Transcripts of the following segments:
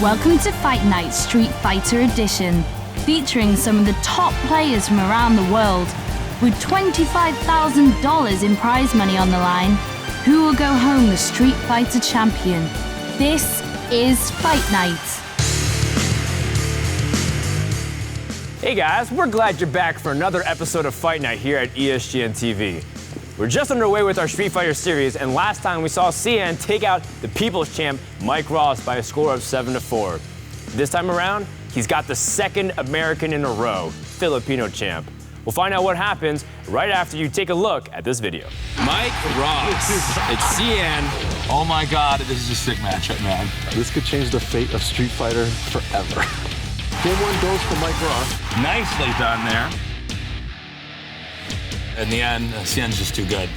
Welcome to Fight Night Street Fighter Edition, featuring some of the top players from around the world. With $25,000 in prize money on the line, who will go home the Street Fighter champion? This is Fight Night. Hey guys, we're glad you're back for another episode of Fight Night here at ESGN TV. We're just underway with our Street Fighter series, and last time we saw Xian take out the People's Champ, Mike Ross, by a score of 7-4. This time around, he's got the second American in a row, Filipino champ. We'll find out what happens right after you take a look at this video. Mike Ross, it's Xian. Oh my God, this is a sick matchup, man. This could change the fate of Street Fighter forever. Game one goes for Mike Ross. Nicely done there. In the end, Xian's just too good.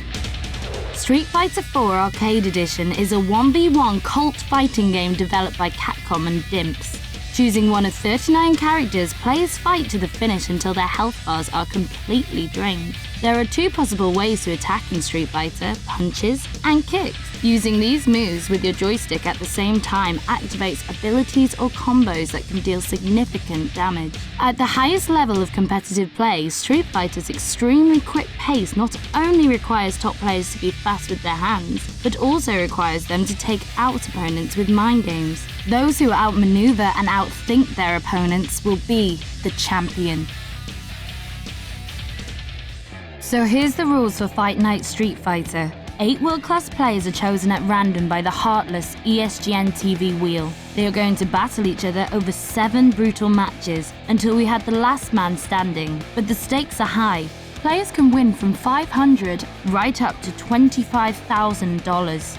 Street Fighter 4 Arcade Edition is a 1v1 cult fighting game developed by Capcom and Dimps. Choosing one of 39 characters, players fight to the finish until their health bars are completely drained. There are two possible ways to attack in Street Fighter: punches and kicks. Using these moves with your joystick at the same time activates abilities or combos that can deal significant damage. At the highest level of competitive play, Street Fighter's extremely quick pace not only requires top players to be fast with their hands, but also requires them to take out opponents with mind games. Those who outmaneuver and outthink their opponents will be the champion. So here's the rules for Fight Night Street Fighter. 8 world-class players are chosen at random by the heartless ESGN TV wheel. They are going to battle each other over 7 brutal matches until we have the last man standing. But the stakes are high. Players can win from $500 right up to $25,000.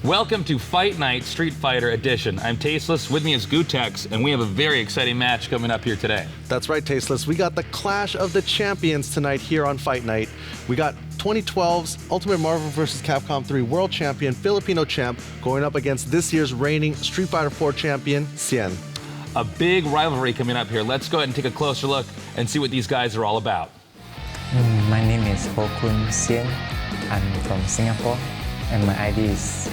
Welcome to Fight Night Street Fighter Edition. I'm Tasteless, with me is Gootecks, and we have a very exciting match coming up here today. That's right, Tasteless. We got the Clash of the Champions tonight here on Fight Night. We got 2012's Ultimate Marvel vs. Capcom 3 World Champion, Filipino champ, going up against this year's reigning Street Fighter 4 champion, Xian. A big rivalry coming up here. Let's go ahead and take a closer look and see what these guys are all about. My name is Xian. I'm from Singapore, and my ID is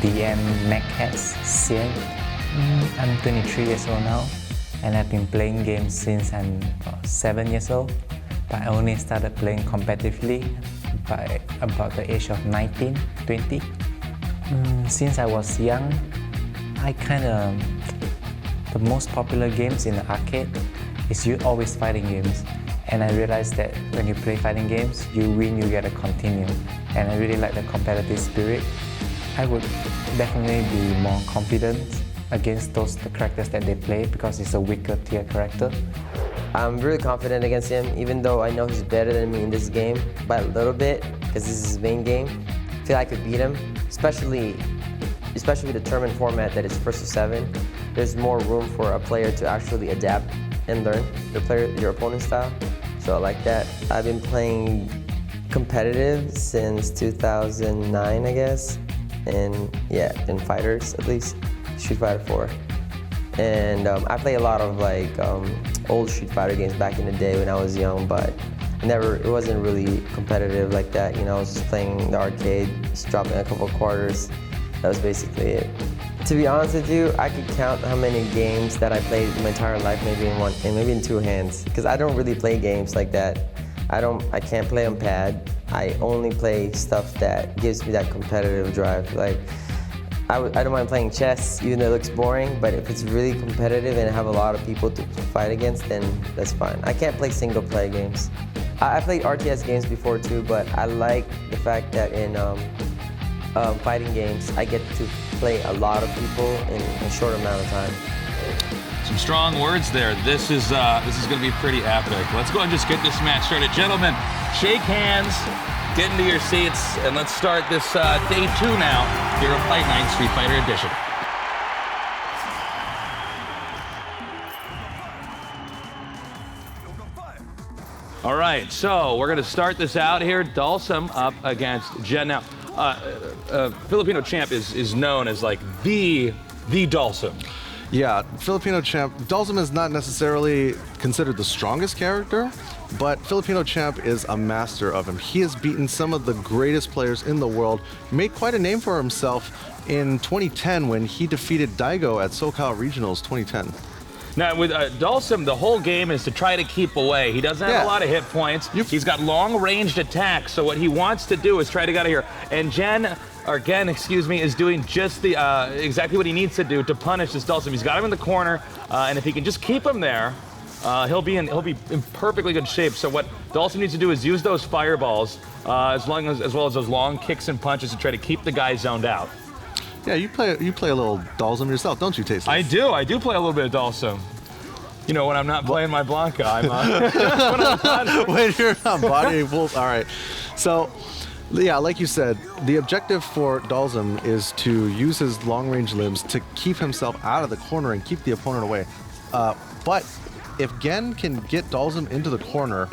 DM Macats Xian. I'm 23 years old now, and I've been playing games since I'm 7 years old, but I only started playing competitively by about the age of 19, 20. Since I was young, the most popular games in the arcade is always fighting games. And I realized that when you play fighting games, you win, you get to continue. And I really like the competitive spirit. I would definitely be more confident against the characters that they play because it's a weaker tier character. I'm really confident against him, even though I know he's better than me in this game by a little bit, because this is his main game. I feel I could beat him, especially with the tournament format that is first to 7. There's more room for a player to actually adapt and learn your opponent's style. So I like that. I've been playing competitive since 2009, I guess. And yeah, in fighters at least, Street Fighter 4. And I play a lot of old Street Fighter games back in the day when I was young, but it wasn't really competitive like that. You know, I was just playing the arcade, just dropping a couple of quarters. That was basically it. To be honest with you, I could count how many games that I played in my entire life, maybe in 2 hands, because I don't really play games like that. I can't play on pad. I only play stuff that gives me that competitive drive. Like, I don't mind playing chess, even though it looks boring, but if it's really competitive and I have a lot of people to fight against, then that's fine. I can't play single player games. I played RTS games before too, but I like the fact that in fighting games, I get to play a lot of people in a short amount of time. Some strong words there. This is going to be pretty epic. Let's go and just get this match started. Gentlemen, shake hands, get into your seats, and let's start this day 2 now here at Fight Night Street Fighter Edition. All right, so we're going to start this out here. Dalsum up against Jen. Now, Filipino champ is known as like the Dalsum. Yeah, Filipino Champ, Dalsum is not necessarily considered the strongest character, but Filipino Champ is a master of him. He has beaten some of the greatest players in the world, made quite a name for himself in 2010 when he defeated Daigo at SoCal Regionals 2010. Now, with Dalsum, the whole game is to try to keep away. He doesn't have a lot of hit points. He's got long-ranged attacks, so what he wants to do is try to get out of here. And Gen, is doing just the exactly what he needs to do to punish this Dalsum. He's got him in the corner, and if he can just keep him there, he'll be in perfectly good shape. So what Dalsum needs to do is use those fireballs, as well as those long kicks and punches to try to keep the guy zoned out. Yeah, you play a little Dalsum yourself, don't you, Tasteless? I do play a little bit of Dalsum. You know, when I'm not playing my Blanca, I'm when you're not bodying wolves. All right. So, yeah, like you said, the objective for Dalsum is to use his long-range limbs to keep himself out of the corner and keep the opponent away. But if Gen can get Dalsum into the corner,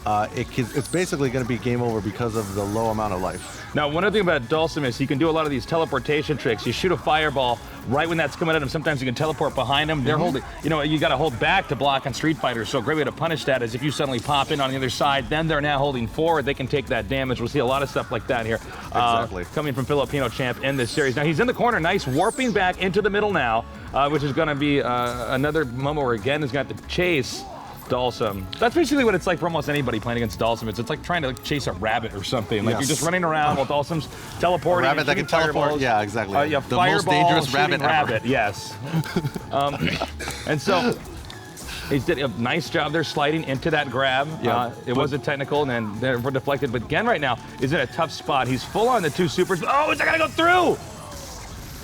it's basically going to be game over because of the low amount of life. Now, one other thing about Dalsum is he can do a lot of these teleportation tricks. You shoot a fireball right when that's coming at him. Sometimes you can teleport behind him. They're holding, you got to hold back to block on Street Fighter. So a great way to punish that is if you suddenly pop in on the other side, then they're now holding forward. They can take that damage. We'll see a lot of stuff like that here. Exactly. Coming from Filipino Champ in this series. Now, he's in the corner. Nice warping back into the middle now, which is going to be another moment where, again, he's got to chase Dalsum. That's basically what it's like for almost anybody playing against Dalsum. It's like trying to chase a rabbit or something. Like you're just running around while Dalsum's teleporting. A rabbit that can teleport. Yeah, exactly. The most dangerous rabbit ever. Yes. And so he did a nice job there sliding into that grab. It wasn't technical, and then they were deflected. But Gen right now is in a tough spot. He's full on the two supers. Oh, is that gonna go through?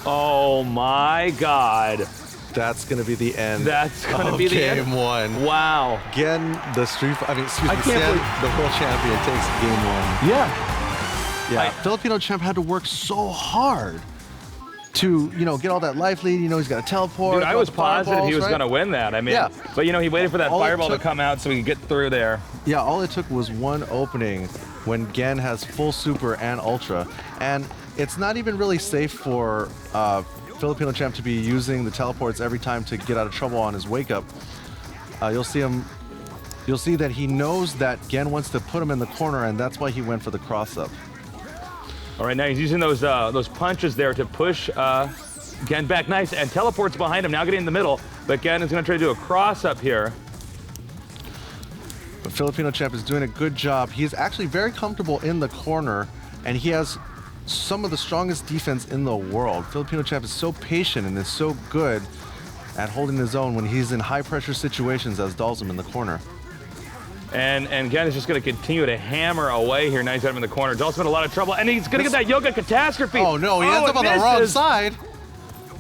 Oh my God. That's going to be the end. That's going to be the end. Game one. Wow. Gen, Xian, the world champion, takes game one. Yeah. Filipino Champ had to work so hard to, get all that life lead. He's got to teleport. Dude, I was positive he was going to win that. I mean, but he waited for that fireball to come out so he could get through there. Yeah, all it took was one opening when Gen has full super and ultra. And it's not even really safe for Filipino Champ to be using the teleports every time to get out of trouble on his wake up. You'll see that he knows that Gen wants to put him in the corner, and that's why he went for the cross up. All right, now he's using those punches there to push Gen back. Nice, and teleports behind him, now getting in the middle, but Gen is going to try to do a cross up here. But Filipino Champ is doing a good job. He's actually very comfortable in the corner, and he has some of the strongest defense in the world. Filipino Champ is so patient and is so good at holding his own when he's in high pressure situations as Dalsum in the corner. And Gen is just going to continue to hammer away here. Now he's got him in the corner. Dalsum in a lot of trouble, and he's going to get that Yoga Catastrophe. Oh no, he ends up on the wrong side.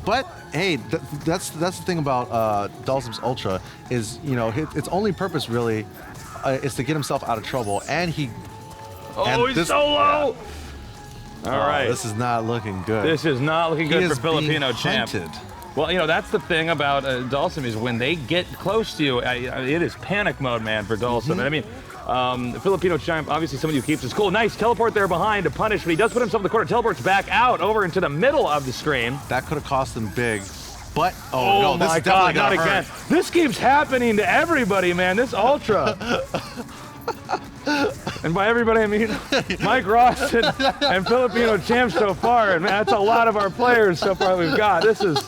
But hey, that's the thing about Dalsum's Ultra is, its only purpose really is to get himself out of trouble, and he's so low. All right. This is not looking good. This is not looking good for Filipino Champ. Well, that's the thing about Dalsum is when they get close to you, it is panic mode, man, for Dalsum. And I mean, Filipino Champ, obviously somebody who keeps his cool. Nice teleport there behind to punish, but he does put himself in the corner. Teleports back out over into the middle of the stream. That could have cost him big. But, oh no, my this God, not again. This keeps happening to everybody, man. This Ultra. And by everybody, I mean Mike Ross and Filipino Champ so far. And man, that's a lot of our players so far we've got. This is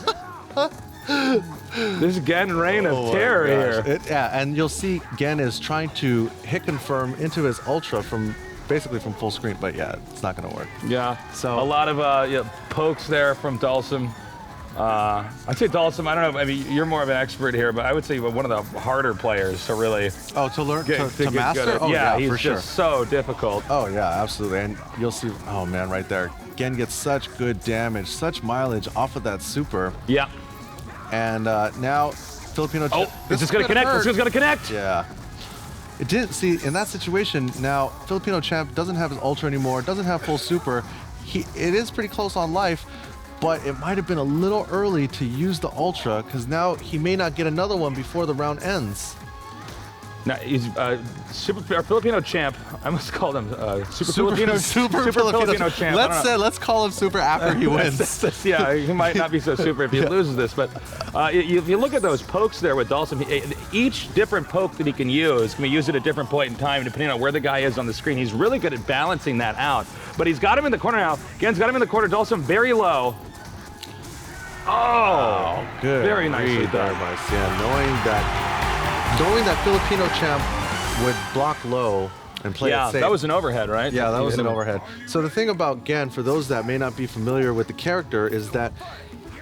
Gen reign of terror here. And you'll see Gen is trying to hit confirm into his Ultra basically from full screen, but it's not going to work. Yeah, so a lot of pokes there from Dalsum. I'd say Dalsum, I don't know, I mean, you're more of an expert here, but I would say one of the harder players to really... to learn, to master? He's for just so difficult. Oh, yeah, absolutely. And you'll see, oh, man, right there. Gen gets such good damage, such mileage off of that super. Yeah. And now, Filipino... this is going to connect. This is going to connect. Yeah. It didn't, see, in that situation, now, Filipino Champ doesn't have his Ultra anymore, doesn't have full super. It is pretty close on life, but it might have been a little early to use the Ultra because now he may not get another one before the round ends. Now he's Filipino champ. I must call him Super Filipino champ. Let's call him Super after he wins. Yeah, he might not be so super if he loses this, but if you look at those pokes there with Dhalsim, each different poke that he can use can be used at a different point in time depending on where the guy is on the screen. He's really good at balancing that out. But he's got him in the corner now. Gen's got him in the corner. Dhalsim very low. Oh, good. Very nicely there done. by Xian, knowing that Filipino champ would block low and play it safe. That was an overhead, right? Yeah, that was an overhead. So the thing about Gen, for those that may not be familiar with the character, is that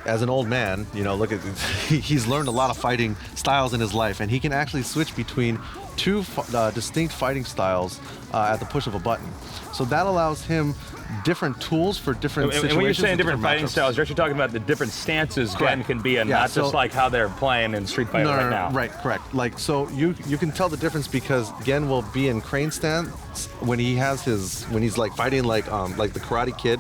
as an old man, you know, look at he's learned a lot of fighting styles in his life, and he can actually switch between two distinct fighting styles at the push of a button. So that allows him different tools for different situations. And when you're saying different fighting styles, you're actually talking about the different stances Gen can be in, not just like how they're playing in Street Fighter right now. Right, correct. Like, so you can tell the difference because Gen will be in crane stance when he has when he's like fighting like the Karate Kid.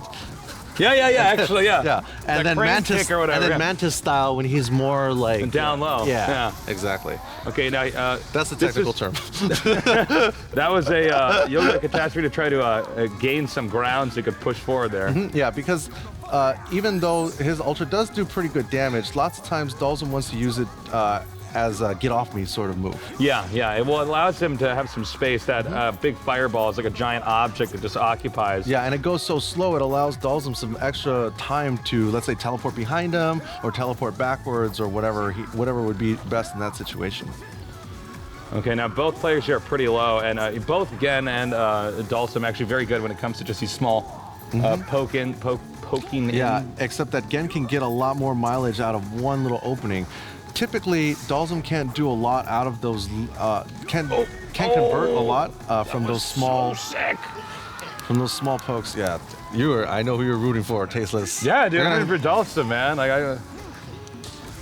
Actually. Yeah, and then Mantis, or whatever, and then Mantis style when he's more like down low. Yeah, exactly. Okay, now that's the technical term. That was a yoga catastrophe to try to gain some ground so he could push forward there. Yeah, because even though his ultra does do pretty good damage, lots of times Dhalsim wants to use it as a get off me sort of move. Yeah. Well, it allows him to have some space. That big fireball is like a giant object that just occupies. Yeah, and it goes so slow, it allows Dhalsim some extra time to, let's say, teleport behind him or teleport backwards or whatever would be best in that situation. Okay, now both players here are pretty low, and both Gen and Dhalsim actually very good when it comes to just these small poking in. Yeah, except that Gen can get a lot more mileage out of one little opening. Typically, Dhalsim can't do a lot out of those. Can't convert a lot from those small. So sick. From those small pokes. Yeah, I know who you're rooting for, Tasteless. Yeah, dude, I'm rooting for Dhalsim, man. Like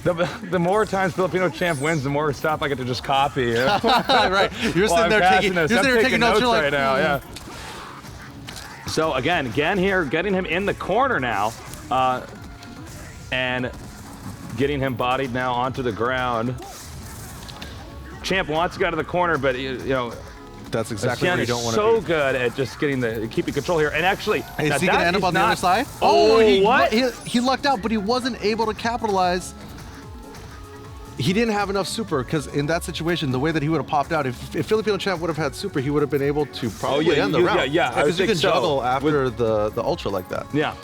the more times Filipino champ wins, the more stuff I get to just copy. You know? Right. You're sitting there taking notes right like, now. Yeah. So again, Gen here, getting him in the corner now, and getting him bodied now onto the ground. Champ wants to go to the corner, but you know, that's exactly where you don't want to be. be. So good at just keeping control here. And actually, is he going to end up on the other side? He lucked out, but he wasn't able to capitalize. He didn't have enough super, because in that situation, the way that he would have popped out, if Filipino champ would have had super, he would have been able to probably end the round. Yeah, because you can juggle after the ultra like that. Yeah.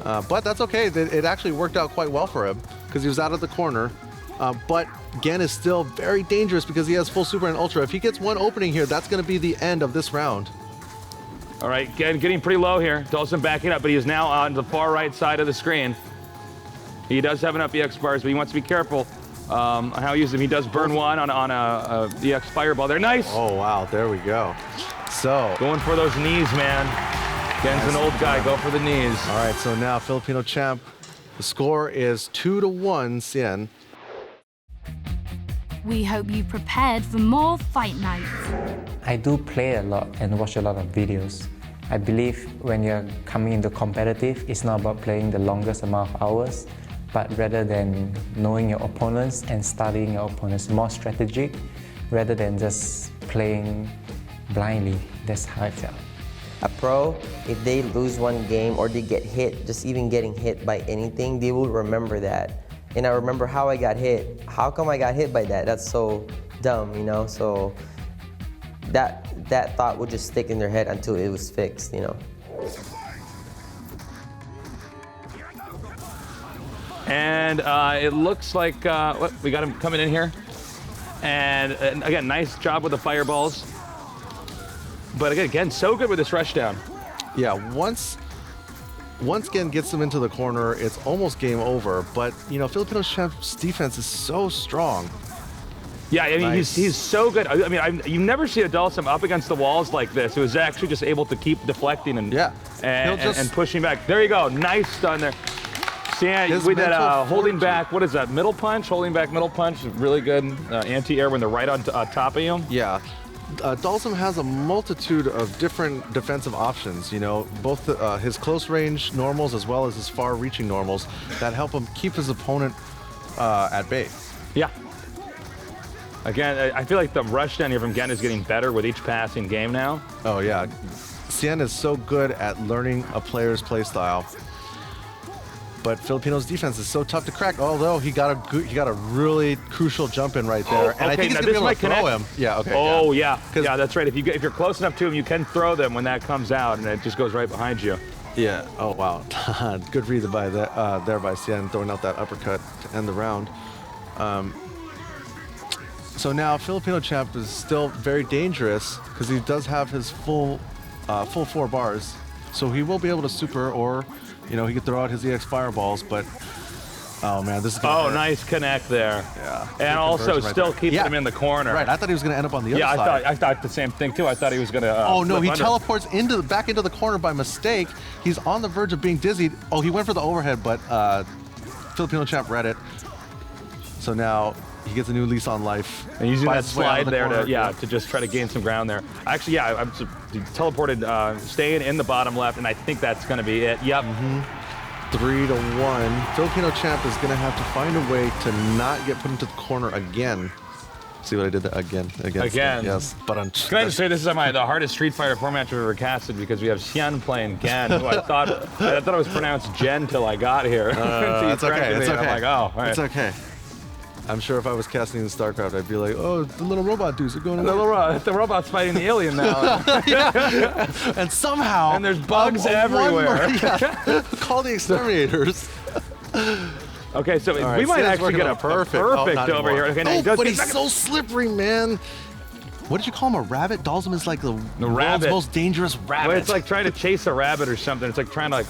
But that's okay. It actually worked out quite well for him because he was out of the corner. But Gen is still very dangerous because he has full super and ultra. If he gets one opening here, that's going to be the end of this round. All right, Gen getting pretty low here. Dhalsim backing up, but he is now on the far right side of the screen. He does have enough EX bars, but he wants to be careful how he uses them. He does burn one on a EX fireball there. Nice. Oh, wow. There we go. So going for those knees, man. Gen's an old guy. Go for the knees. All right, so now Filipino champ. The score is 2-1, Xian. We hope you prepared for more fight nights. I do play a lot and watch a lot of videos. I believe when you're coming into competitive, it's not about playing the longest amount of hours, but rather than knowing your opponents and studying your opponents, more strategic, rather than just playing blindly. That's how I felt. A pro, if they lose one game or they get hit, just even getting hit by anything, they will remember that. And I remember how I got hit. How come I got hit by that? That's so dumb, you know? So that thought would just stick in their head until it was fixed, you know? And it looks like we got him coming in here. And again, nice job with the fireballs. But again, so good with this rush down. Yeah, once Gen gets them into the corner, it's almost game over. But, you know, Filipino champ's defense is so strong. Yeah, I mean, nice. he's so good. I mean, you never see a Dhalsim up against the walls like this. It was actually just able to keep deflecting and pushing back. There you go. Nice stun there. Xian, with that holding back, what is that, middle punch? Holding back middle punch, really good anti-air when they're right on top of you. Yeah. Dhalsim has a multitude of different defensive options, you know, both his close range normals as well as his far reaching normals that help him keep his opponent at bay. Yeah. Again, I feel like the rush down here from Gen is getting better with each passing game now. Oh yeah, Xian is so good at learning a player's play style. But Filipino's defense is so tough to crack. Although he got a really crucial jump in right there, and I think he's gonna be able to throw him. Yeah. Okay. Oh yeah. Yeah, that's right. If you're close enough to him, you can throw them when that comes out, and it just goes right behind you. Yeah. Oh wow. Good read by there by Xian, throwing out that uppercut to end the round. So now Filipino Champ is still very dangerous because he does have his full 4 bars, so he will be able to super, or he could throw out his EX fireballs. But oh man, this is gonna hurt. Nice connect there. Yeah. And also still keeping him in the corner. Right. I thought he was gonna end up on the other side. Yeah, I thought the same thing too. I thought he was gonna. Oh no, he teleports back into the corner by mistake. He's on the verge of being dizzied. Oh, he went for the overhead, but Filipino Champ read it. So now he gets a new lease on life. And using that slide there to just try to gain some ground there. Actually, I'm teleported, staying in the bottom left, and I think that's going to be it. Yep. 3-1. Filipino Champ is going to have to find a way to not get put into the corner again. See what I did there? Again. Yes. But can I just say this is the hardest Street Fighter format I've ever casted, because we have Xian playing Gen, who I thought it was pronounced Jen till I got here. That's okay. It's okay. I'm like, oh, all right. It's okay. I'm sure if I was casting in StarCraft, I'd be like, oh, the little robot dudes are going the robot's fighting the alien now. And somehow... And there's bugs everywhere. Call the exterminators. Okay, so we might actually get a perfect over here. Okay, but he's so slippery, man. What did you call him, a rabbit? Dalsum is like the world's most dangerous rabbit. Well, it's like trying to chase a rabbit or something. It's like trying to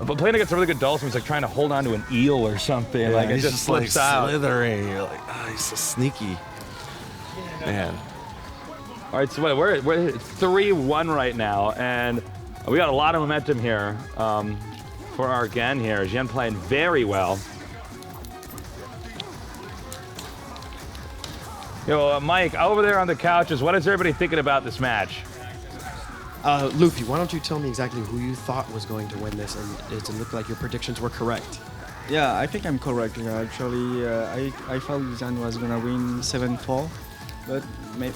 but playing against a really good Dalsum is like trying to hold on to an eel or something. Yeah, like it he's just slips out. Slithering. You're like, he's so sneaky. Man. All right, so we're 3-1 right now, and we got a lot of momentum here for our Gen here. Xian playing very well. Mike, over there on the couches, what is everybody thinking about this match? Luffy, why don't you tell me exactly who you thought was going to win this, and it looked like your predictions were correct. Yeah, I think I'm correct. Actually, I thought Xian was gonna win 7-4, but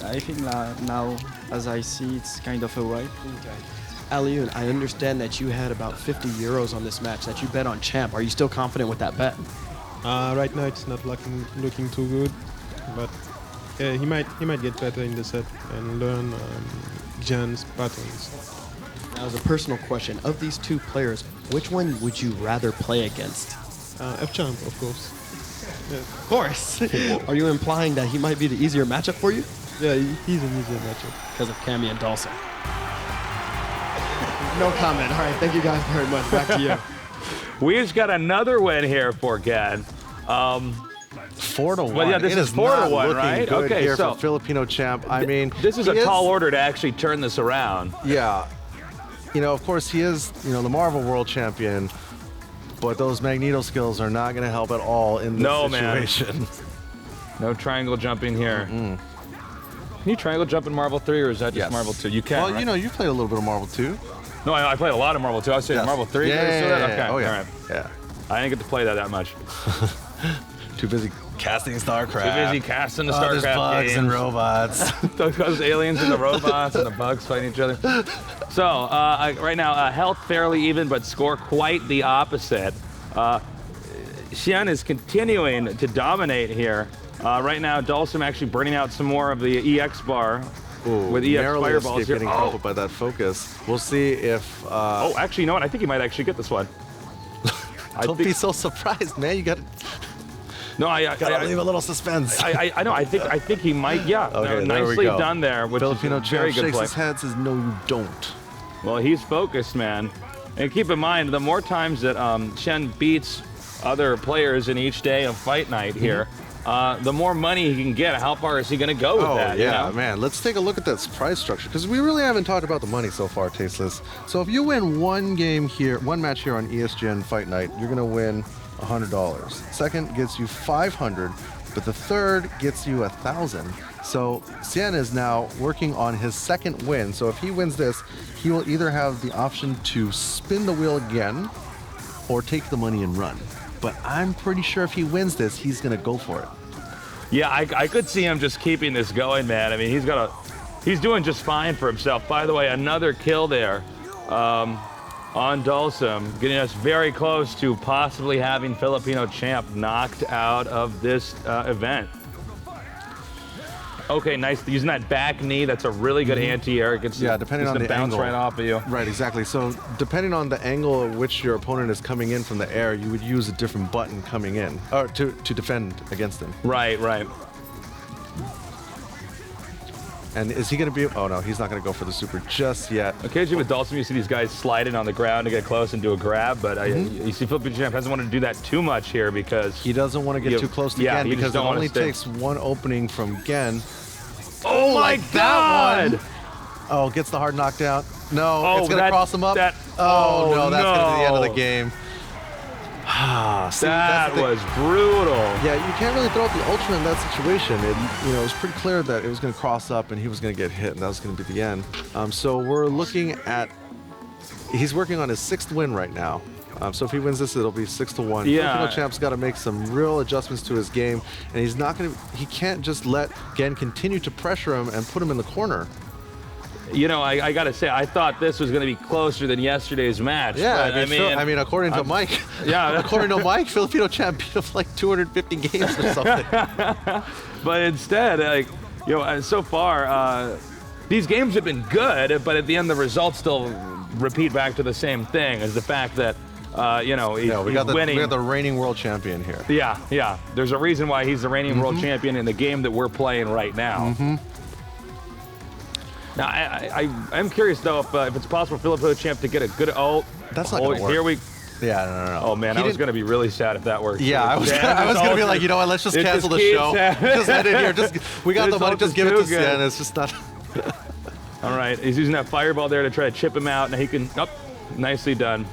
I think now, as I see, it's kind of a right. Okay. Alioun, I understand that you had about 50 euros on this match that you bet on Champ. Are you still confident with that bet? Right now it's not looking too good, but he might get better in the set and learn Xian's patterns. Now, as a personal question, of these two players, which one would you rather play against? FChamp, of course. Yeah. Of course. Are you implying that he might be the easier matchup for you? Yeah, he's an easier matchup. Because of Cammy and Dalsum. No comment. All right, thank you guys very much. Back to you. We just got another win here for Gen. 4-1. Well, yeah, this is 4-1, right? Good okay, here so for Filipino Champ. I mean, this is a tall order to actually turn this around. Yeah. Of course, he is, the Marvel World Champion, but those Magneto skills are not going to help at all in this situation. Man. No triangle jumping here. Mm-mm. Can you triangle jump in Marvel 3, or is that just Marvel 2? You can. Well, right? You played a little bit of Marvel 2. No, I played a lot of Marvel 2. I was saying Marvel 3. Yeah. Okay. Oh, yeah. All right. Yeah. I didn't get to play that much. Too busy casting StarCraft. Too busy casting the StarCraft there's bugs games. and robots. Those aliens and the robots and the bugs fighting each other. So, right now, health fairly even, but score quite the opposite. Xian is continuing to dominate here. Right now, Dalsum actually burning out some more of the EX bar. Ooh, with EX fireballs here. Getting crumpled by that focus. We'll see if... actually, you know what? I think he might actually get this one. Don't be so surprised, man. You got to... No, gotta leave a little suspense. I know. I think he might. Yeah. Okay, nicely done there. Which Filipino is very Champ good shakes play. his head, says, "No, you don't." Well, he's focused, man. And keep in mind, the more times that Xian beats other players in each day of Fight Night here, the more money he can get. How far is he going to go with that? Yeah, man. Let's take a look at that prize structure, because we really haven't talked about the money so far, Tasteless. So if you win one match here on ESGN Fight Night, you're going to win $100. Second gets you $500, but the third gets you $1,000. So Xian is now working on his second win. So if he wins this, he will either have the option to spin the wheel again or take the money and run. But I'm pretty sure if he wins this, he's going to go for it. Yeah, I could see him just keeping this going, man. I mean, he's doing just fine for himself. By the way, another kill there on Dulcim, getting us very close to possibly having Filipino champ knocked out of this event. Okay, nice. Using that back knee, that's a really good anti-air. Yeah, depending on the bounce angle. right off of you. Right, exactly. So depending on the angle at which your opponent is coming in from the air, you would use a different button coming in, or to defend against him. Right, right. And is he going to be? Oh no, he's not going to go for the super just yet. Occasionally with Dulcim, you see these guys sliding on the ground to get close and do a grab, but you see Filipino champ doesn't want to do that too much here because he doesn't want to get too close to Gen because it only takes one opening from Gen. Oh my God! That one. Oh, gets the hard knockdown. No, Oh, it's going to cross him up. Oh no, that's going to be the end of the game. See, that was brutal. Yeah, you can't really throw out the Ultra in that situation. It was pretty clear that it was going to cross up and he was going to get hit, and that was going to be the end. So we're looking at, he's working on his 6th win right now. So if he wins this, it'll be 6-1. Yeah. Filipino champ's got to make some real adjustments to his game, and he's not going to. He can't just let Gen continue to pressure him and put him in the corner. You know, I got to say, I thought this was going to be closer than yesterday's match. Yeah, but, I mean, according to Mike. Yeah. According to Mike, Filipino champ beat him like 250 games or something. But instead, so far, these games have been good, but at the end, the results still repeat back to the same thing, as the fact that, he's winning. We got the reigning world champion here. Yeah, yeah. There's a reason why he's the reigning world champion in the game that we're playing right now. Now, I'm curious, though, if it's possible for Filipino champ to get a good ult. That's not going to work. Here we... Yeah, no. Oh, man, I was going to be really sad if that worked. Yeah, I was going to be like, you know what, let's just cancel the show. Just end it here. We got the money, just give it to Xian. It's just not... All right, he's using that fireball there to try to chip him out, and he can... Oh, nicely done.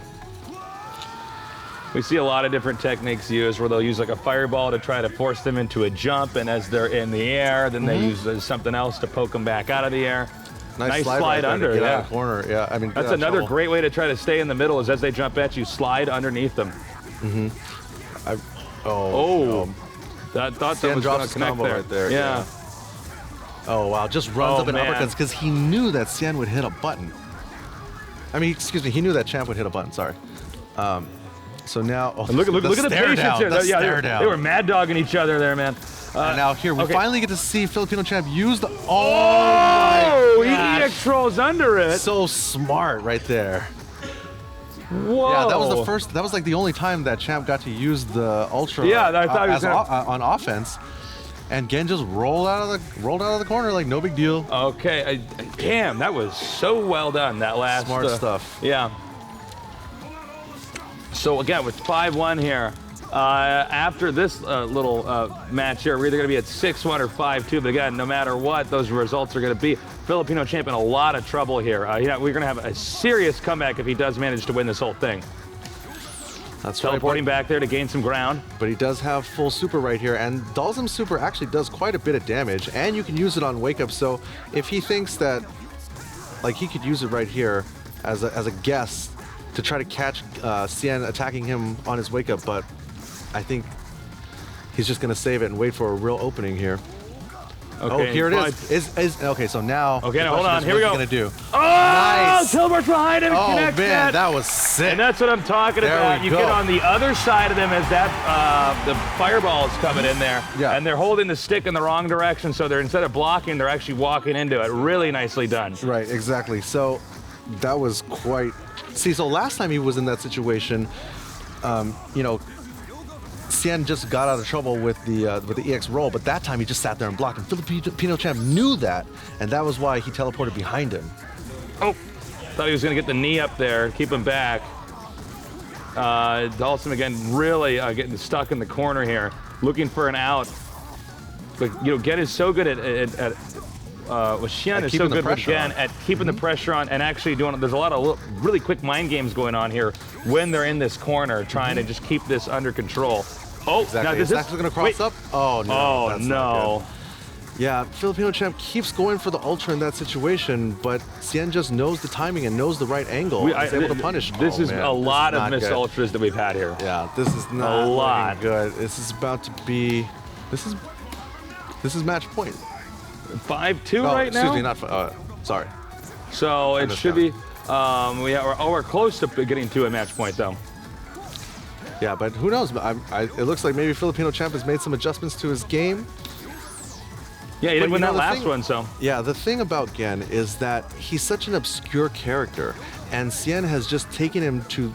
We see a lot of different techniques used where they'll use like a fireball to try to force them into a jump, and as they're in the air, then they use something else to poke them back out of the air. Nice slide right under, get out of the corner. Yeah, I mean that's another great way to try to stay in the middle. Is as they jump at you, slide underneath them. That thought that was going to connect there. Right there. Yeah. Oh wow, just runs up and uppercuts because he knew that Xian would hit a button. I mean, excuse me, he knew that Champ would hit a button. Sorry. So now, look at the patience here. Yeah, they were mad dogging each other there, man. And now here we finally get to see Filipino champ use the. Oh, he EX rolls under it. So smart right there. Whoa. Yeah, that was the first. That was like the only time that champ got to use the ultra. Yeah, I thought he was on offense. And Gen just rolled out of the corner like no big deal. Okay, damn, that was so well done. That last smart stuff. Yeah. So again, with 5-1 here, after this little match here, we're either going to be at 6-1 or 5-2. But again, no matter what those results are going to be, Filipino champ in a lot of trouble here. We're going to have a serious comeback if he does manage to win this whole thing. That's teleporting back there to gain some ground. But he does have full super right here, and Dulcim's super actually does quite a bit of damage, and you can use it on wake up. So if he thinks that, like, he could use it right here as a guess to try to catch Xian attacking him on his wake up, but I think he's just gonna save it and wait for a real opening here. Okay, oh, here it is. Okay, so now. Okay, now hold on. Here we go. What's he gonna do? Oh, nice. Teleport's behind him. Oh Connects man, that was sick. And that's what I'm talking about. You get on the other side of them as that the fireball is coming in there. Yeah. And they're holding the stick in the wrong direction, so they're instead of blocking, they're actually walking into it. Really nicely done. Right, exactly. So that was quite. See, so last time he was in that situation, Xian just got out of trouble with the EX roll, but that time he just sat there and blocked, and Filipino champ knew that, and that was why he teleported behind him. Oh, thought he was going to get the knee up there, keep him back. Dulcim again really getting stuck in the corner here, looking for an out. But Gen is so good at Xian is so good again at keeping the pressure on and actually doing. There's a lot of really quick mind games going on here when they're in this corner, trying to just keep this under control. Oh, exactly. now this is actually going to cross up. Oh no! Oh that's no! Yeah, Filipino champ keeps going for the ultra in that situation, but Xian just knows the timing and knows the right angle. He's able to punish. This is a lot of missed ultras that we've had here. Yeah, this is not a lot good. This is about to be. This is. This is match point. 5-2 Oh, right now? excuse me, not sorry. So it should be, we're close to getting to a match point though. Yeah, but who knows? It looks like maybe Filipino Champ has made some adjustments to his game. Yeah, he didn't win that last thing, one, so. Yeah, the thing about Gen is that he's such an obscure character, and Xian has just taken him to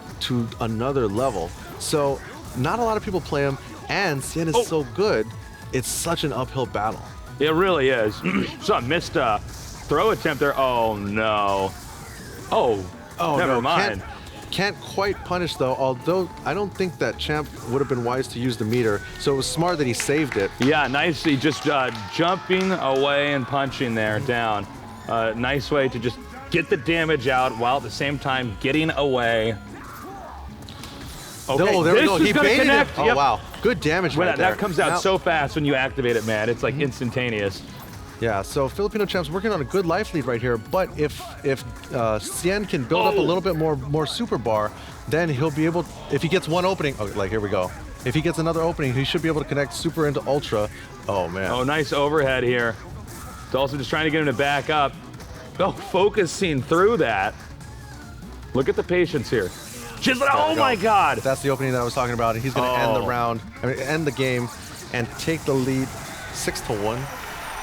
another level. So not a lot of people play him, and Xian is so good, it's such an uphill battle. It really is. So I missed a throw attempt there. Oh, no. Oh, never no, mind. Can't quite punish though, although I don't think that Champ would have been wise to use the meter, so it was smart that he saved it. Yeah, nicely just jumping away and punching there down. Nice way to just get the damage out while at the same time getting away. Okay, no, there we go. He baited it. Oh, Yep. wow. Good damage right there. That comes out so fast when you activate it, man. It's like instantaneous. Yeah, so Filipino Champ's working on a good life lead right here, but if Xian can build up a little bit more super bar, then he'll be able, if he gets one opening, like here we go. If he gets another opening, he should be able to connect super into ultra. Oh, man. Oh, nice overhead here. It's also just trying to get him to back up. Oh, focusing through that. Look at the patience here. Oh my God. That's the opening that I was talking about, and he's going to end the round, end the game, and take the lead 6-1.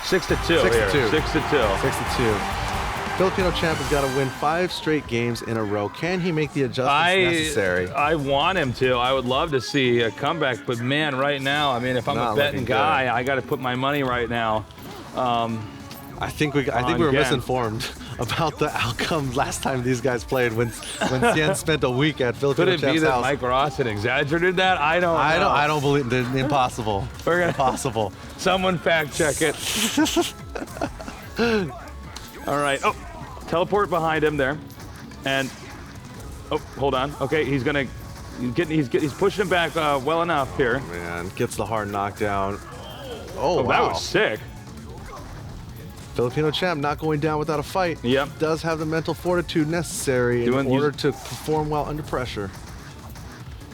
6-2 here. 6-2. 6-2. Filipino Champ has got to win 5 straight games in a row. Can he make the adjustments necessary? I want him to. I would love to see a comeback, but man, right now, I mean, if I'm a betting guy, I got to put my money right now. I think we were misinformed about the outcome last time these guys played when Xian spent a week at Filipino Champ's house. Could it be that Mike Ross had exaggerated that? I don't know. I don't believe it. Impossible. Impossible. Someone fact check it. All right. Oh, teleport behind him there, and oh, hold on. Okay, he's pushing him back well enough here. Oh, man, gets the hard knockdown. Oh, wow. That was sick. Filipino Champ not going down without a fight. Yep. Does have the mental fortitude necessary in order to perform well under pressure.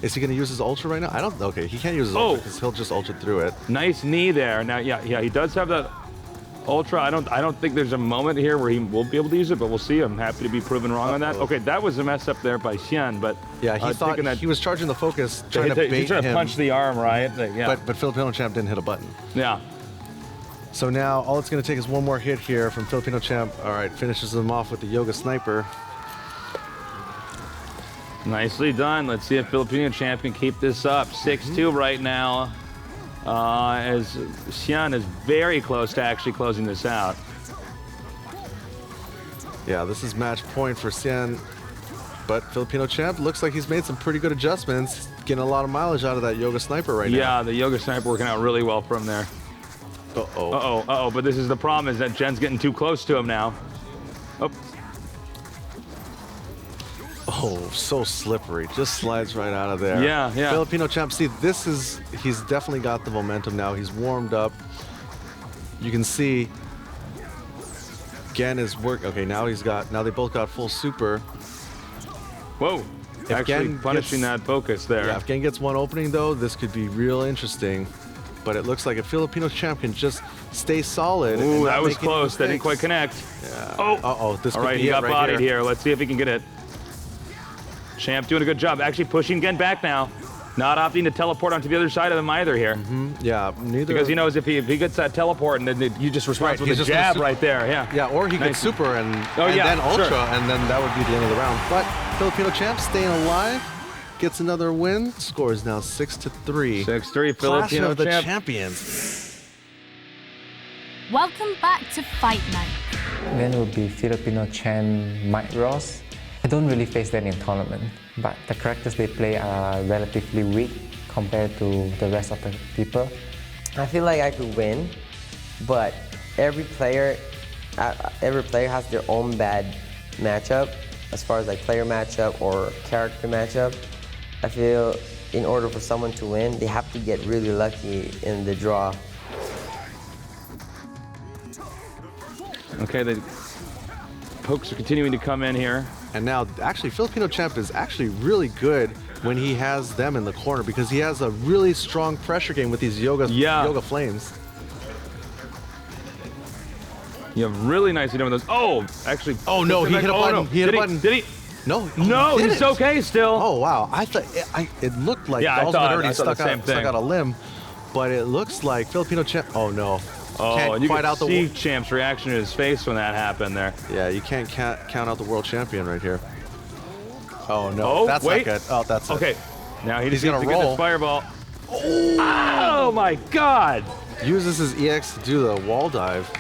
Is he going to use his ultra right now? I don't. Okay, he can't use his ultra because he'll just ultra through it. Nice knee there. Now, yeah, he does have that ultra. I don't think there's a moment here where he will be able to use it, but we'll see. I'm happy to be proven wrong on that. Okay, that was a mess up there by Xian, but yeah, he thought he was charging the focus, trying to bait him. He's trying to punch the arm, right? Yeah. But Filipino Champ didn't hit a button. Yeah. So now all it's going to take is one more hit here from Filipino Champ. All right, finishes him off with the Yoga Sniper. Nicely done. Let's see if Filipino Champ can keep this up. 6-2 right now, as Xian is very close to actually closing this out. Yeah, this is match point for Xian, but Filipino Champ looks like he's made some pretty good adjustments, getting a lot of mileage out of that Yoga Sniper right now. Yeah, the Yoga Sniper working out really well from there. Uh-oh. But this is the problem, is that Jen's getting too close to him now. Oh, so slippery. Just slides right out of there. Yeah. Filipino Champ, see, he's definitely got the momentum now. He's warmed up. You can see Gen is okay, now they both got full super. Whoa. Actually punishing that focus there. Yeah, if Gen gets one opening though, this could be real interesting. But it looks like if Filipino Champ can just stay solid. Ooh, that was close. That didn't quite connect. Yeah. Oh. This all could right, be he got right bodied here. Let's see if he can get it. Champ doing a good job. Actually pushing Gen back now. Not opting to teleport onto the other side of him either here. Yeah, neither. Because he knows if he gets that teleport and then you just respond with a jab right there. Yeah. Yeah, or he could super and then ultra, and then that would be the end of the round. But Filipino Champ staying alive. Gets another win. Score is now 6-3. 6-3. Clash Filipino of the Champ. Champions. Welcome back to Fight Night. Then will be Filipino champ Mike Ross. I don't really face them in tournament, but the characters they play are relatively weak compared to the rest of the people. I feel like I could win, but every player has their own bad matchup as far as like player matchup or character matchup. I feel in order for someone to win, they have to get really lucky in the draw. Okay, the pokes are continuing to come in here. And now, actually, Filipino Champ is actually really good when he has them in the corner because he has a really strong pressure game with these Yoga Flames. You have really nicely done with those. Oh, actually. Oh no, he hit a button. No. He hit a button. Did he? No. No, he he's didn't. okay still. Oh wow, I thought it looked like Yeah, I Dalton thought- had already I thought stuck the same thing. out a limb, but it looks like Filipino champ. Oh no. Oh, Can't and you quite can out the see Champ's reaction to his face when that happened there. Yeah, you can't count out the world champion right here. Oh no, Oh, that's wait. not good. Oh, that's it. Okay, now He's he's gonna going to get roll. this fireball. Oh my God! Uses his EX to do the wall dive.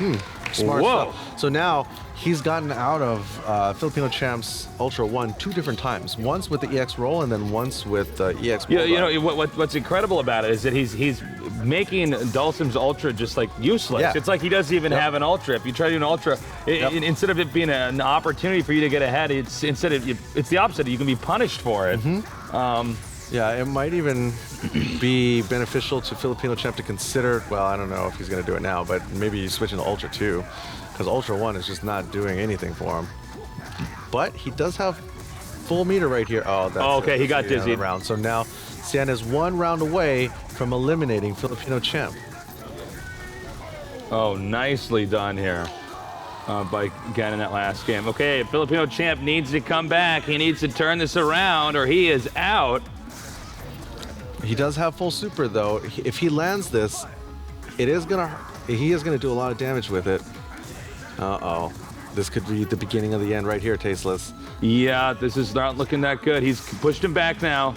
Smart Whoa. stuff. So now he's gotten out of Filipino Champ's Ultra 1 2 different times. Once with the EX roll and then once with the EX wall Yeah, you dive. know what's incredible about it is that he's making Dulcim's Ultra just like useless. Yeah. It's like he doesn't even have an Ultra. If you try to do an Ultra, instead of it being an opportunity for you to get ahead, it's the opposite. You can be punished for it. Yeah, it might even be beneficial to Filipino Champ to consider, well, I don't know if he's going to do it now, but maybe he's switching to Ultra 2, because Ultra 1 is just not doing anything for him. But he does have full meter right here. Oh, that's okay, he got the end of the dizzy. round. So now Xian is 1 round away from eliminating Filipino Champ. Oh, nicely done here by getting that last game. Okay, Filipino Champ needs to come back. He needs to turn this around or he is out. He does have full super though. If he lands this, he is gonna do a lot of damage with it. Uh-oh. This could be the beginning of the end right here, Tasteless. Yeah, this is not looking that good. He's pushed him back now.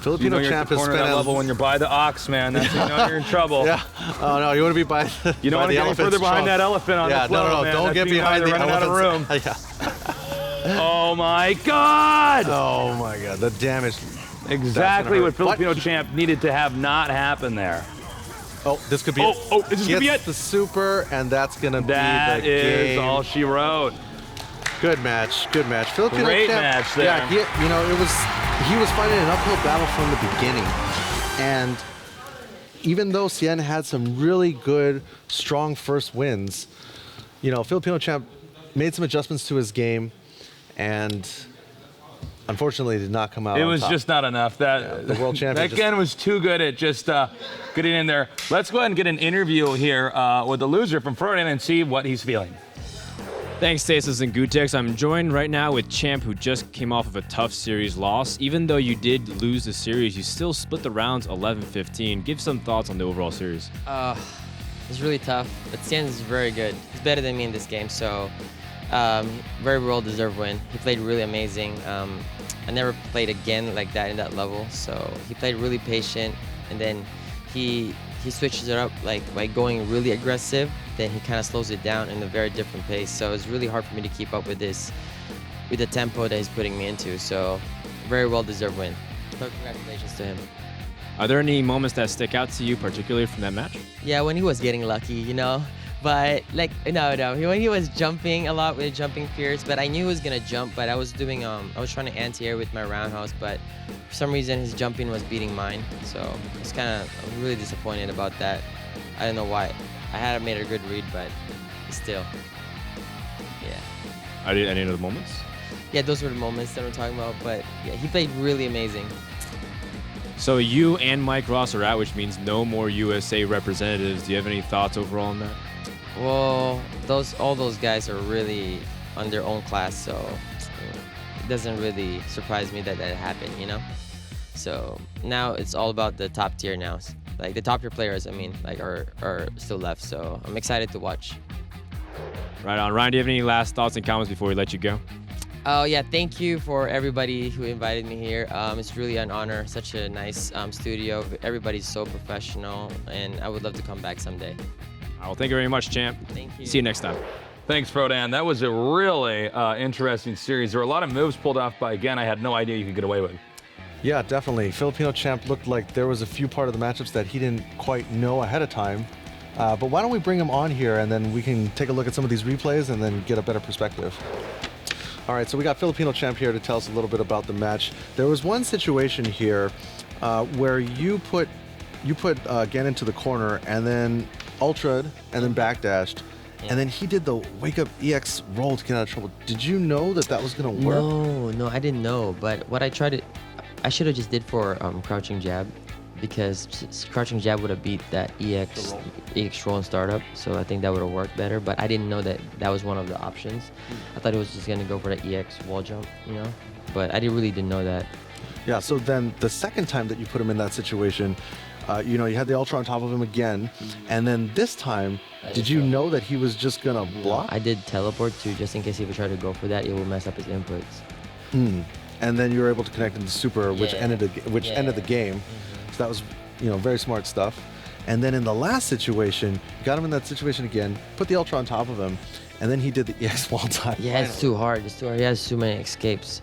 Filipino you're at Champ the has corner of spent that level when you're by the ox, man. That's when you know you're in trouble. Yeah. Oh no, you want to be by the You don't want to get any further behind that elephant on Yeah, the float, no, man. don't That's get being behind the they're running out of room. Yeah. Oh my God! Oh my God, the damage. Exactly what hurt. Filipino Champ needed to have not happen there. Oh, this could be Oh, it. oh, is this gonna be Gets it? the super, and that's gonna That be the is game. all she wrote. Good match, good match. Filipino Great Champ, match there. Yeah, he was fighting an uphill battle from the beginning, and even though Xian had some really good, strong first wins, Filipino Champ made some adjustments to his game, and unfortunately did not come out It on was top. just not enough. The world champion That Gen was too good at just getting in there. Let's go ahead and get an interview here with the loser from Frodan and see what he's feeling. Thanks, Tasteless and Gootecks. I'm joined right now with Champ, who just came off of a tough series loss. Even though you did lose the series, you still split the rounds 11-15. Give some thoughts on the overall series. It's really tough, but Xian is very good. He's better than me in this game, so very well-deserved win. He played really amazing. I never played again like that in that level, so he played really patient, and then he switches it up like by going really aggressive, then he kind of slows it down in a very different pace. So it's really hard for me to keep up with the tempo that he's putting me into. So very well-deserved win. So congratulations to him. Are there any moments that stick out to you, particularly from that match? Yeah, when he was getting lucky, but when he was jumping a lot with jumping fears, but I knew he was gonna jump, but I was trying to anti-air with my roundhouse, but for some reason his jumping was beating mine, so I'm really disappointed about that. I don't know why. I had made a good read, but still, yeah. Any other moments? Yeah, those were the moments that I'm talking about, but yeah, he played really amazing. So you and Mike Ross are out, which means no more USA representatives. Do you have any thoughts overall on that? Well, all those guys are really on their own class, so it doesn't really surprise me that happened, So now it's all about the top tier now. Like the top tier players, are still left, so I'm excited to watch. Right on. Ryan, do you have any last thoughts and comments before we let you go? Oh yeah, thank you for everybody who invited me here. It's really an honor, such a nice studio. Everybody's so professional, and I would love to come back someday. Well, thank you very much, Champ. Thank you. See you next time. Thanks, Frodan. That was a really interesting series. There were a lot of moves pulled off by Gen I had no idea you could get away with. Yeah, definitely. Filipino Champ looked like there was a few part of the matchups that he didn't quite know ahead of time. But why don't we bring him on here, and then we can take a look at some of these replays and then get a better perspective. All right, so we got Filipino Champ here to tell us a little bit about the match. There was one situation here where you put Gen into the corner and then ultra'd and then backdashed, and then he did the wake up EX roll to get out of trouble. Did you know that was gonna work? No, I didn't know. But what I should have just did for crouching jab, because crouching jab would have beat that EX roll and startup, so I think that would have worked better. But I didn't know that that was one of the options. I thought it was just gonna go for the EX wall jump, you know. But I really didn't know that. Yeah. So then the second time that you put him in that situation, you know, you had the ultra on top of him again, and then this time, did you know that he was just gonna block? I did teleport too, just in case he would try to go for that, it will mess up his inputs. And then you were able to connect into super, which ended the game. So that was, you know, very smart stuff. And then in the last situation, you got him in that situation again, put the ultra on top of him, and then he did the EX wall dive. Yeah, it's too hard. It's too hard. He has too many escapes,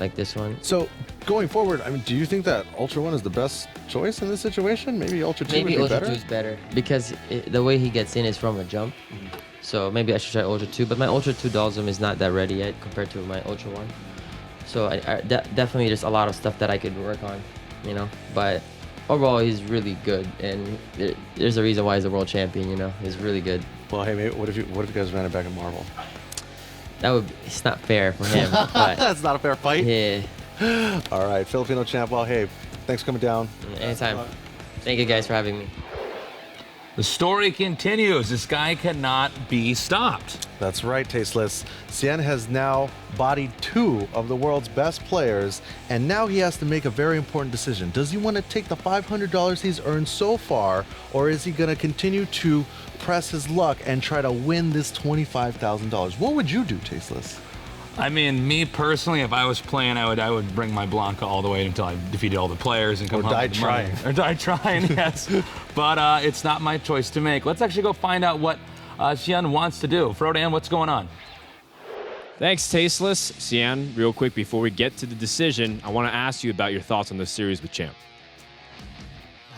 like this one. So going forward, I mean, do you think that Ultra 1 is the best choice in this situation? Maybe Ultra 2 would be Ultra better? 2 is better because the way he gets in is from a jump. So maybe I should try Ultra 2, but my Ultra 2 Dalsum is not that ready yet compared to my Ultra 1. So definitely there's a lot of stuff that I could work on, you know. But overall, he's really good, and there's a reason why he's a world champion, you know. He's really good. Well, hey, maybe, what if you guys ran it back in Marvel? It's not fair for him. But That's not a fair fight? yeah, All right, Filipino champ. Well, hey, thanks for coming down. anytime. Thank you guys for having me. The story continues. This guy cannot be stopped. That's right, Tasteless. Xian has now bodied 2 of the world's best players, and now he has to make a very important decision. Does he want to take the $500 he's earned so far, or is he going to continue to press his luck and try to win this $25,000? What would you do, Tasteless? I mean, me personally, if I was playing, I would bring my Blanca all the way until I defeated all the players and come home with the money. Or die trying, yes. But it's not my choice to make. Let's actually go find out what Xian wants to do. Frodan, what's going on? Thanks, Tasteless. Xian, real quick before we get to the decision, I want to ask you about your thoughts on this series with Champ.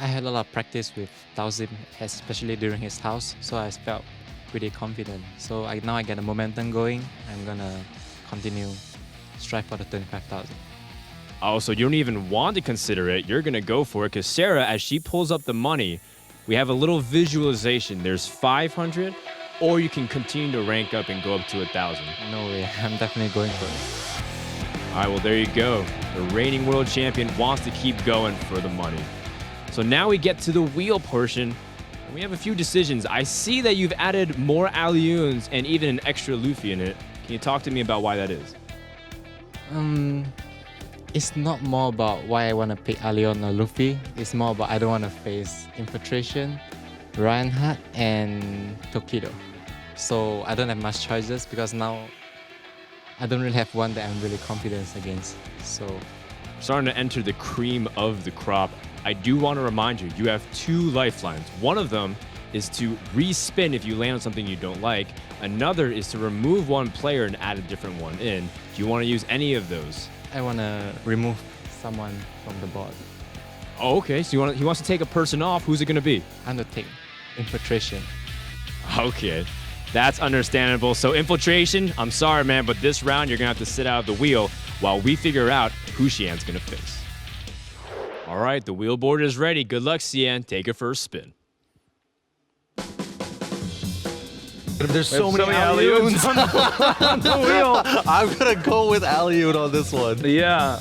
I had a lot of practice with Dalsim, especially during his house, so I felt pretty confident. So now I get the momentum going. I'm gonna continue strive for the 25,000. Oh, so you don't even want to consider it. You're going to go for it because Sarah, as she pulls up the money, we have a little visualization. There's 500, or you can continue to rank up and go up to 1,000. No way, I'm definitely going for it. All right, well, there you go. The reigning world champion wants to keep going for the money. So now we get to the wheel portion. And we have a few decisions. I see that you've added more Aliuns and even an extra Luffy in it. Can you talk to me about why that is? It's not more about why I want to pick Alion or Luffy. It's more about I don't want to face Infiltration, Reinhardt, and Tokido. So I don't have much choices because now I don't really have one that I'm really confident against. So Starting to enter the cream of the crop. I do want to remind you, you have 2 lifelines. One of them is to respin if you land on something you don't like. Another is to remove one player and add a different one in. Do you want to use any of those? I want to remove someone from the board. Oh, okay. So he wants to take a person off. Who's it going to be? I'm going to take Infiltration. Okay. That's understandable. So Infiltration, I'm sorry, man, but this round you're going to have to sit out of the wheel while we figure out who Xian's going to face. All right, the wheel board is ready. Good luck, Xian. Take your first spin. There's so many Aliuns on the wheel. I'm going to go with Aliun on this one. Yeah.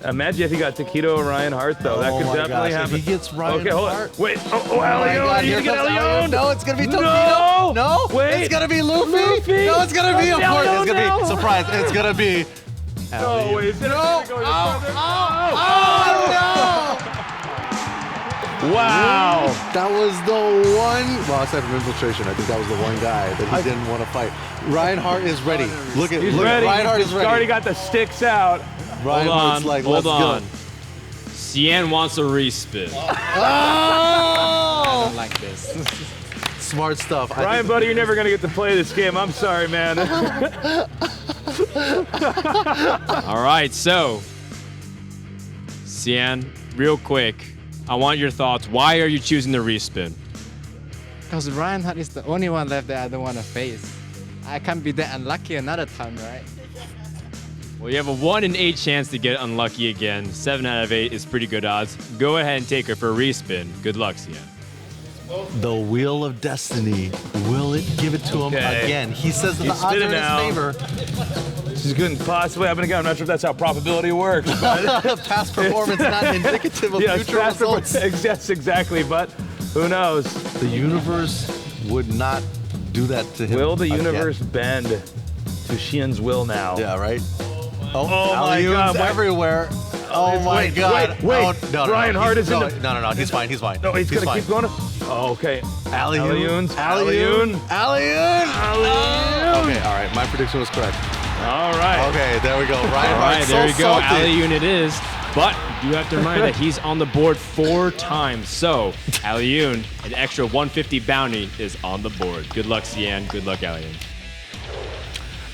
Imagine if he got Taquito or Reinhardt, though. That could definitely happen. If he gets Reinhardt. Okay, hold on. Wait. Oh, God, Aliun. here You get comes Aliun. No, it's going to be Tokido. No. Wait. It's going to be Luffy. No, it's going to be, of course, it's going to be. Surprise. It's going to be No, wait. It's no. Wow. That was the one. Well, aside from Infiltration, I think that was the one guy that he didn't want to fight. Reinhardt is ready. Look at Reinhardt is He's ready. already got the sticks out. Reinhardt's like, hold let's on. go. Xian wants a respin. I don't like this. Smart stuff. Ryan, buddy, you're never going to get to play this game. I'm sorry, man. All right, so Xian, real quick, I want your thoughts. Why are you choosing the respin? Because Reinhardt is the only one left that I don't want to face. I can't be that unlucky another time, right? Well, you have a 1 in 8 chance to get unlucky again. 7 out of 8 is pretty good odds. Go ahead and take her for a respin. Good luck, Xian. The Wheel of Destiny. Will it give it to him again? He says that the odds are in his favor. This is couldn't possibly happen again. I'm not sure if that's how probability works. But past performance not indicative of future results. Yes, exactly. But who knows? The universe would not do that to him. Will the universe bend to Xian's will now? Yeah, right? Oh my God! Everywhere. Oh my God! Wait! Oh, no, Ryan Hart is in the. No. He's fine. He's fine. No, he's gonna fine. keep going. Oh, okay. Alley-oon. Alley-oon. Okay, all right. My prediction was correct. All right. Okay, there we go. Ryan All Hart. right, there we go. Alley-oon it is. But you have to remember that he's on the board 4 times. So, Alley-oon, an extra 150 bounty is on the board. Good luck, Xian. Good luck, Alley-oon.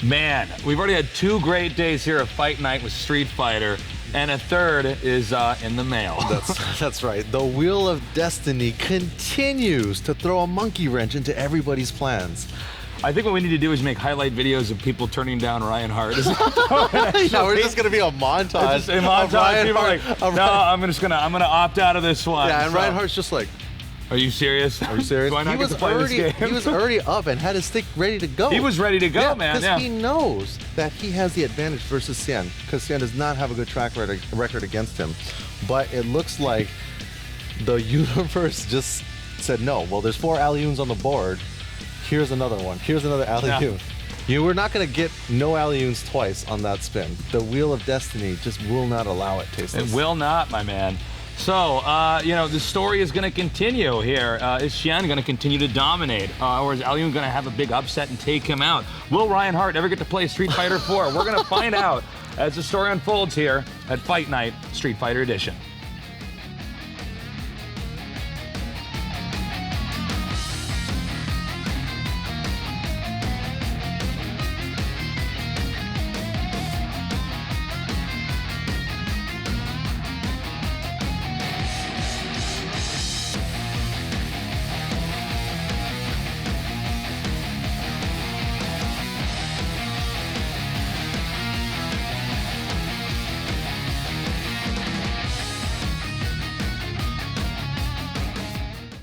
Man, we've already had 2 great days here of Fight Night with Street Fighter, and a third is in the mail. That's right. The Wheel of Destiny continues to throw a monkey wrench into everybody's plans. I think what we need to do is make highlight videos of people turning down Ryan Hart. No, we're just gonna be a montage. Just a montage. Of Ryan People Hart. are like, no, I'm gonna opt out of this one. Yeah, and So- Ryan Hart's just like, Are you serious? are you serious? Do I not get to play this game? He was already up and had his stick ready to go. He was ready to go, man. Because he knows that he has the advantage versus Xian, because Xian does not have a good track record against him. But it looks like the universe just said no. Well, there's 4 alley-oons on the board. Here's another one. Here's another alley-oon. You were not going to get no alley-oons twice on that spin. The Wheel of Destiny just will not allow it, Tasteless. It will not, my man. So, the story is going to continue here. Is Xian going to continue to dominate? Or is Alley-oon going to have a big upset and take him out? Will Ryan Hart ever get to play Street Fighter 4? We're going to find out as the story unfolds here at Fight Night Street Fighter Edition.